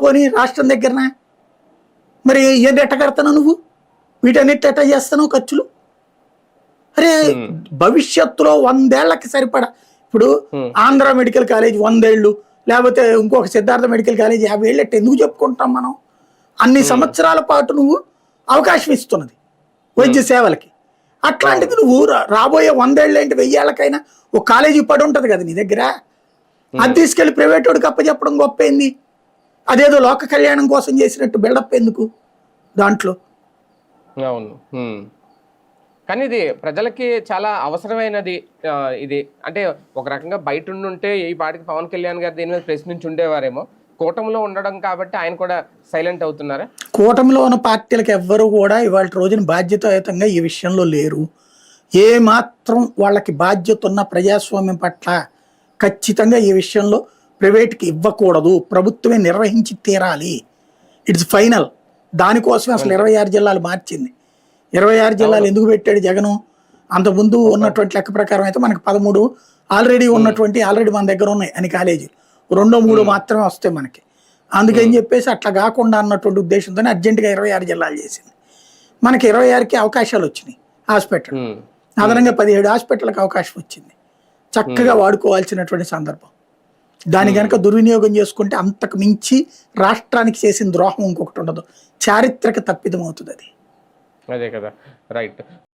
పోనీ రాష్ట్రం దగ్గరన మరి ఏది ఎట్ట కడతావు నువ్వు? వీటన్నిటి ఎట్ట చేస్తావు ఖర్చులు? అరే భవిష్యత్తులో 100 ఏళ్లకి సరిపడా, ఇప్పుడు ఆంధ్ర మెడికల్ కాలేజ్ 100 ఏళ్ళు, లేకపోతే ఇంకొక సిద్ధార్థ మెడికల్ కాలేజ్ 50 ఏళ్ళు ఎట్ట ఎందుకు చెప్పుకుంటాం మనం? అన్ని సంవత్సరాల పాటు నువ్వు అవకాశం ఇస్తున్నది వైద్య సేవలకి. అట్లాంటిది నువ్వు రాబోయే 100 ఏళ్ళు ఏంటి 1000 ఏళ్ళకైనా ఒక కాలేజీ పడి ఉంటుంది కదా నీ దగ్గర, అది తీసుకెళ్లి ప్రైవేట్ వాడికి అప్పచెప్పడం గొప్ప ఏంది? అదేదో లోక కళ్యాణం కోసం చేసినట్టు బిల్డప్ ఎందుకు దాంట్లో? అవును. కానీ ఇది ప్రజలకి చాలా అవసరమైనది. ఇది అంటే ఒక రకంగా బయట ఉండుంటే ఈ పాటికి పవన్ కళ్యాణ్ గారు దీని మీద ప్రశ్నించి ఉండేవారేమో. కూటమిలో ఉండడం కాబట్టి ఆయన కూడా సైలెంట్ అవుతున్నారా? కూటమిలో ఉన్న పార్టీలకు ఎవ్వరూ కూడా ఇవాళ రోజున బాధ్యతాయుతంగా ఈ విషయంలో లేరు. ఏ మాత్రం వాళ్ళకి బాధ్యత ఉన్న ప్రజాస్వామ్యం పట్ల ఖచ్చితంగా ఈ విషయంలో ప్రైవేట్కి ఇవ్వకూడదు, ప్రభుత్వమే నిర్వహించి తీరాలి. It's final. దానికోసమే అసలు 26 జిల్లాలు మార్చింది. 26 జిల్లాలు ఎందుకు పెట్టాడు జగను? అంతకుముందు ఉన్నటువంటి లెక్క ప్రకారం అయితే మనకు 13 ఆల్రెడీ మన దగ్గర ఉన్నాయి అని కాలేజీలు, 2-3 మాత్రమే వస్తాయి మనకి. అందుకని చెప్పేసి అట్లా కాకుండా అన్నటువంటి ఉద్దేశంతోనే అర్జెంటుగా 26 జిల్లాలు చేసింది. మనకి 26కి అవకాశాలు వచ్చినాయి. హాస్పిటల్ అదనంగా 17 హాస్పిటల్కి అవకాశం వచ్చింది. చక్కగా వాడుకోవాల్సినటువంటి సందర్భం. దాని కనుక దుర్వినియోగం చేసుకుంటే అంతకు మించి రాష్ట్రానికి చేసిన ద్రోహం ఇంకొకటి ఉండదు. చారిత్రక తప్పిదం అవుతుంది అది. అదే కదా, రైట్.